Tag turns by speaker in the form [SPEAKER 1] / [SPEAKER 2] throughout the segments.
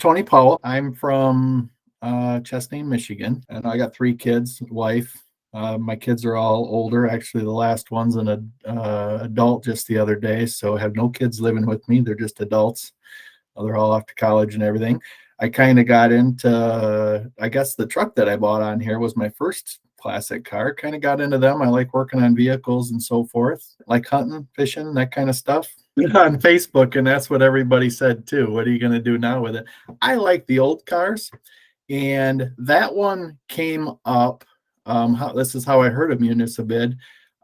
[SPEAKER 1] Tony Powell. I'm from Chesney, Michigan, and I got 3 kids, wife. My kids are all older. Actually, the last one's an adult just the other day, so I have no kids living with me. They're just adults. They're all off to college and everything. I kind of got into, I guess the truck that I bought on here was my first classic car. Kind of got into them. I like working on vehicles and so forth, like hunting, fishing, that kind of stuff on Facebook. And that's what everybody said too. What are you going to do now with it? I like the old cars. And that one came up. This is how I heard of Municibid.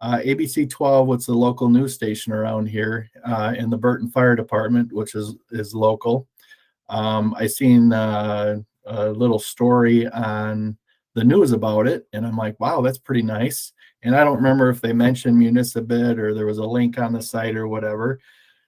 [SPEAKER 1] ABC 12, what's the local news station around here, in the Burton Fire Department, which is local. I seen a little story on the news about it, and I'm like, wow, that's pretty nice. And I don't remember if they mentioned Municibid or there was a link on the site or whatever.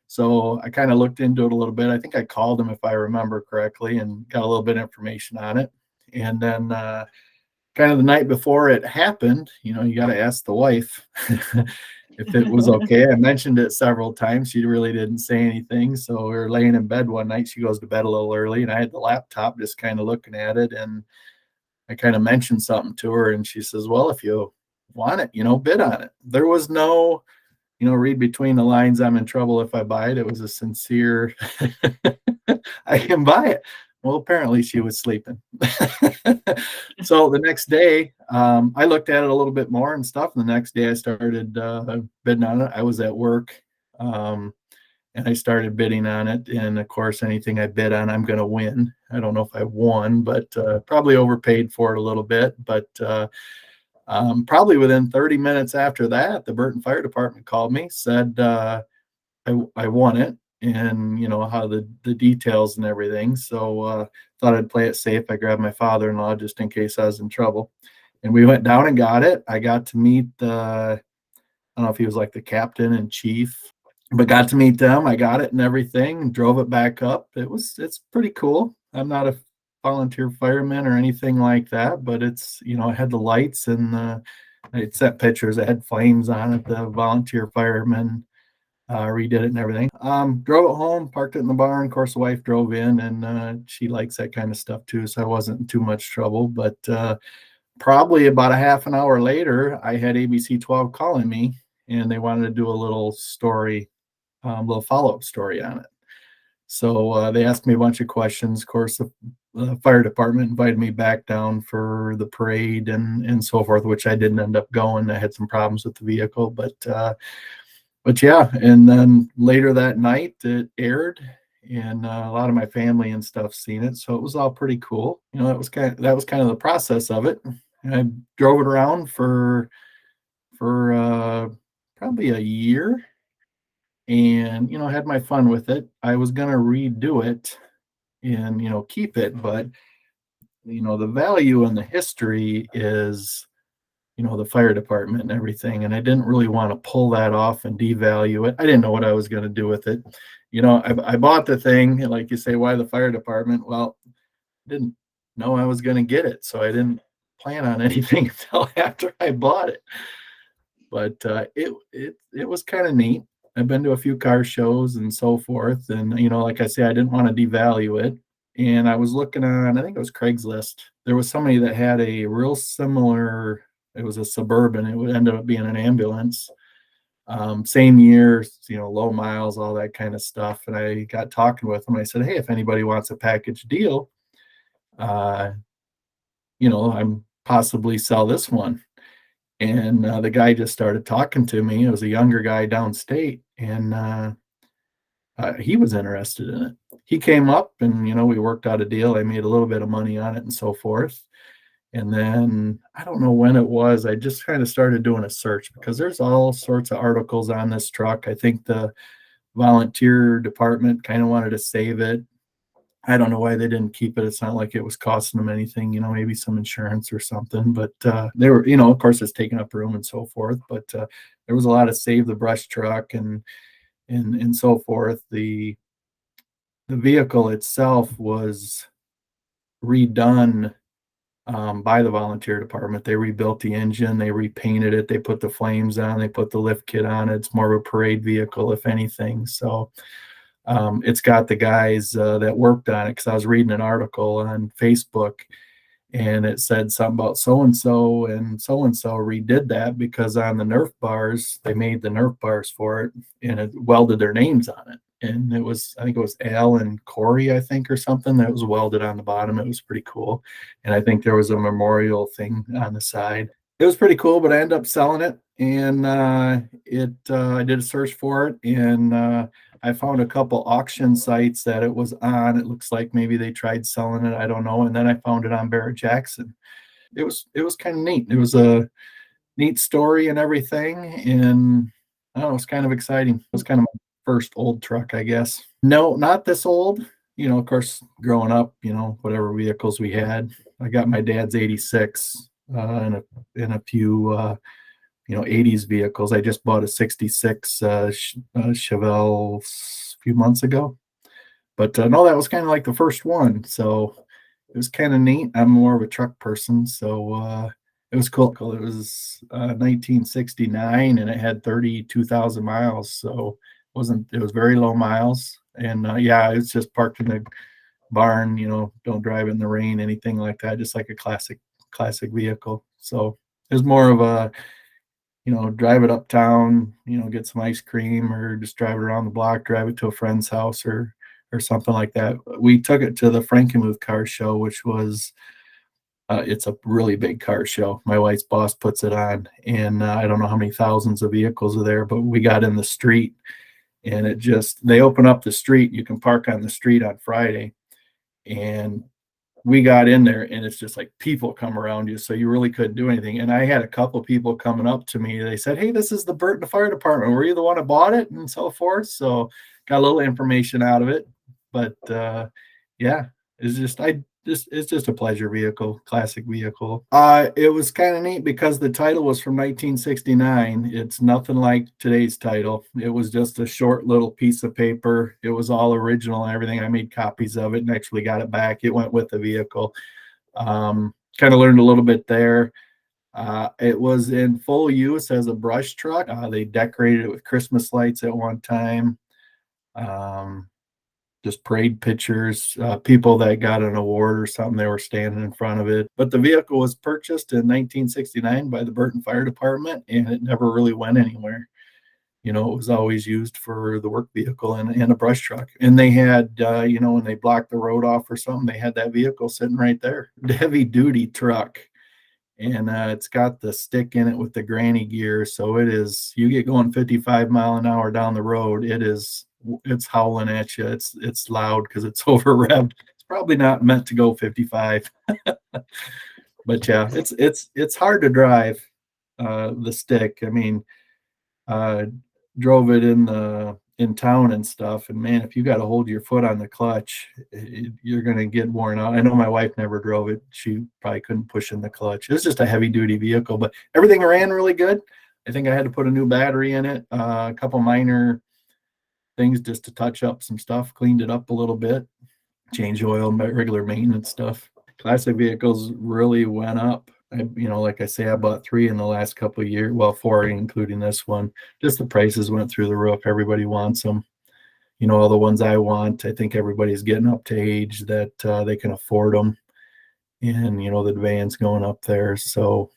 [SPEAKER 1] So I kind of looked into it a little bit. I think I called them, if I remember correctly, and got a little bit of information on it. And then kind of the night before it happened, you got to ask the wife if it was okay. I mentioned it several times. She really didn't say anything. So we were laying in bed one night. She goes to bed a little early, and I had the laptop just kind of looking at it. And I kind of mentioned something to her, and she says, well, if you want it, bid on it. There was no, read between the lines, I'm in trouble if I buy it. It was a sincere, I can buy it. Well, apparently she was sleeping. So the next day, I looked at it a little bit more and stuff. And the next day I started bidding on it. I was at work, and I started bidding on it. And of course, anything I bid on, I'm going to win. I don't know if I won, but probably overpaid for it a little bit. But probably within 30 minutes after that, the Burton Fire Department called me, said I won it, and how the details and everything. So thought I'd play it safe. I grabbed my father-in-law just in case I was in trouble, and we went down and got it. I got to meet I don't know if he was like the captain and chief, but got to meet them. I got it and everything, and drove it back up. It's pretty cool. I'm not a volunteer fireman or anything like that, but it's I had the lights, and I sent pictures. I had flames on it. The volunteer firemen redid it and everything. Drove it home, parked it in the barn. Of course, the wife drove in, and she likes that kind of stuff too, so I wasn't in too much trouble. But probably about a half an hour later, I had ABC 12 calling me, and they wanted to do a little story, little follow-up story on it. So they asked me a bunch of questions. Of course, the fire department invited me back down for the parade and so forth, which I didn't end up going. I had some problems with the vehicle, but yeah. And then later that night it aired, and a lot of my family and stuff seen it, so it was all pretty cool. That was kind of the process of it. And I drove it around for probably a year, and had my fun with it. I was gonna redo it and keep it, but the value and the history is the fire department and everything, and I didn't really want to pull that off and devalue it. I didn't know what I was going to do with it. I bought the thing, and like you say, why the fire department? Well, I didn't know I was going to get it, so I didn't plan on anything until after I bought it. But it was kind of neat. I've been to a few car shows and so forth, and like I say, I didn't want to devalue it. And I was looking on, I think it was Craigslist. There was somebody that had a real similar. It was a Suburban. It would end up being an ambulance. Same year, low miles, all that kind of stuff. And I got talking with him. I said, hey, if anybody wants a package deal, I'm possibly sell this one. And the guy just started talking to me. It was a younger guy downstate, and he was interested in it. He came up, and we worked out a deal. I made a little bit of money on it and so forth. And then I don't know when it was, I just kind of started doing a search, because there's all sorts of articles on this truck. I think the volunteer department kind of wanted to save it. I don't know why they didn't keep it. It's not like it was costing them anything, maybe some insurance or something. But they were, of course, it's taking up room and so forth. But there was a lot of save the brush truck and so forth. The vehicle itself was redone by the volunteer department. They rebuilt the engine, they repainted it, they put the flames on, they put the lift kit on. It's more of a parade vehicle, if anything. So It's got the guys that worked on it because I was reading an article on Facebook and it said something about so and so redid that because on the Nerf bars, they made the Nerf bars for it and it welded their names on it. And it was, I think it was Al and Corey, I think, or something that was welded on the bottom. It was pretty cool. And I think there was a memorial thing on the side. It was pretty cool, but I ended up selling it and I did a search for it and I found a couple auction sites that it was on. It looks like maybe they tried selling it. I don't know. And then I found it on Barrett Jackson. It was kind of neat. It was a neat story and everything. And I don't know, it was kind of exciting. It was kind of my first old truck, I guess. No, not this old. Of course, growing up, whatever vehicles we had. I got my dad's 86 and a few 80s vehicles. I just bought a 66 Chevelle a few months ago. But no, that was kind of like the first one. So it was kind of neat. I'm more of a truck person. So it was cool. It was 1969 and it had 32,000 miles. So it was very low miles. And yeah, it's just parked in the barn, don't drive in the rain, anything like that. Just like a classic vehicle. So it was more of a drive it uptown, get some ice cream or just drive it around the block, drive it to a friend's house or something like that. We took it to the Frankenmuth car show, which was it's a really big car show. My wife's boss puts it on, and I don't know how many thousands of vehicles are there, but we got in the street and they open up the street. You can park on the street on Friday, and we got in there and it's just like people come around you. So you really couldn't do anything. And I had a couple people coming up to me. They said, "Hey, this is the Burton Fire Department. Were you the one that bought it?" And so forth. So got a little information out of it. But yeah, it's just a pleasure vehicle, classic vehicle. It was kind of neat because the title was from 1969. It's nothing like today's title. It was just a short little piece of paper. It was all original and everything. I made copies of it and actually got it back. It went with the vehicle. Kind of learned a little bit there. It was in full use as a brush truck. They decorated it with Christmas lights at one time. Just parade pictures, people that got an award or something, they were standing in front of it. But the vehicle was purchased in 1969 by the Burton Fire Department, and it never really went anywhere. It was always used for the work vehicle and a brush truck. And they had, when they blocked the road off or something, they had that vehicle sitting right there. The heavy duty truck. And it's got the stick in it with the granny gear. So you get going 55 mile an hour down the road. It's howling at you. It's loud because it's over revved. It's probably not meant to go 55. But yeah, it's hard to drive the stick. I mean, drove it in town and stuff, and man, if you got to hold your foot on the clutch, you're gonna get worn out. I know my wife never drove it. She probably couldn't push in the clutch. It was just a heavy duty vehicle, but everything ran really good. I think I had to put a new battery in it, a couple minor things just to touch up some stuff, cleaned it up a little bit, change oil, regular maintenance stuff. Classic vehicles really went up. Like I say, I bought 3 in the last couple of years. Well, 4, including this one. Just the prices went through the roof. Everybody wants them. All the ones I want. I think everybody's getting up to age that they can afford them. And, the demand's going up there. So,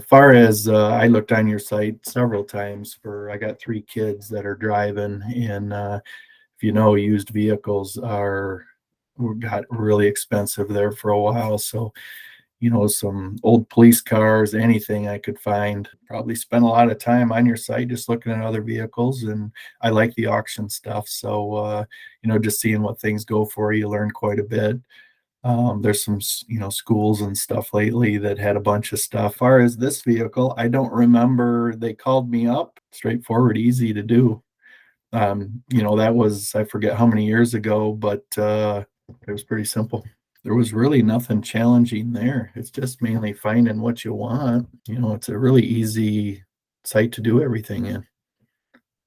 [SPEAKER 1] far as I looked on your site several times I got 3 kids that are driving. And if used vehicles got really expensive there for a while. So, some old police cars, anything I could find. Probably spent a lot of time on your site just looking at other vehicles, and I like the auction stuff. So, just seeing what things go for, you learn quite a bit. There's some, schools and stuff lately that had a bunch of stuff. As far as this vehicle, I don't remember. They called me up, straightforward, easy to do. That was, I forget how many years ago, but it was pretty simple. There was really nothing challenging there. It's just mainly finding what you want. It's a really easy site to do everything in.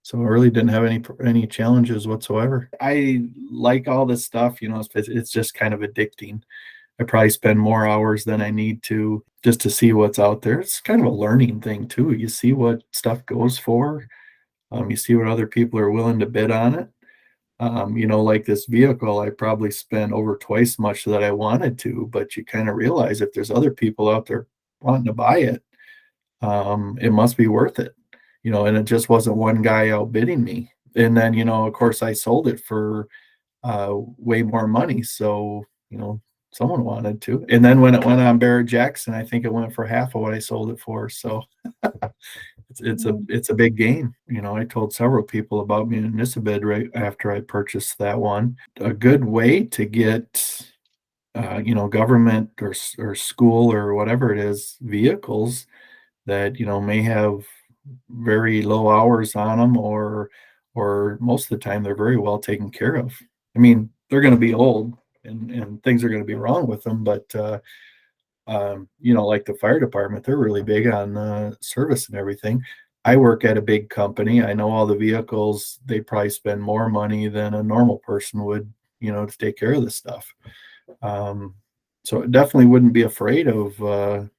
[SPEAKER 1] So I really didn't have any challenges whatsoever. I like all this stuff, it's just kind of addicting. I probably spend more hours than I need to just to see what's out there. It's kind of a learning thing too. You see what stuff goes for. You see what other people are willing to bid on it. Like this vehicle, I probably spent over twice much that I wanted to, but you kind of realize if there's other people out there wanting to buy it, it must be worth it, and it just wasn't one guy outbidding me. And then, of course, I sold it for way more money. So, someone wanted to. And then when it went on Barrett Jackson, I think it went for half of what I sold it for. So it's a big gain. I told several people about Municibid right after I purchased that one. A good way to get government or school or whatever it is vehicles that may have very low hours on them, or most of the time they're very well taken care of. I mean, they're going to be old and things are going to be wrong with them, but like the fire department, they're really big on service and everything. I work at a big company. I know all the vehicles, they probably spend more money than a normal person would, to take care of this stuff. So it definitely wouldn't be afraid of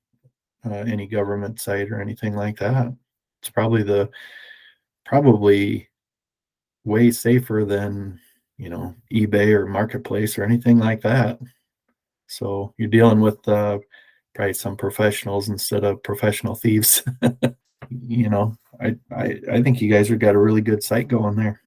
[SPEAKER 1] any government site or anything like that. It's probably way safer than eBay or Marketplace or anything like that. So you're dealing with probably some professionals instead of professional thieves. I think you guys have got a really good site going there.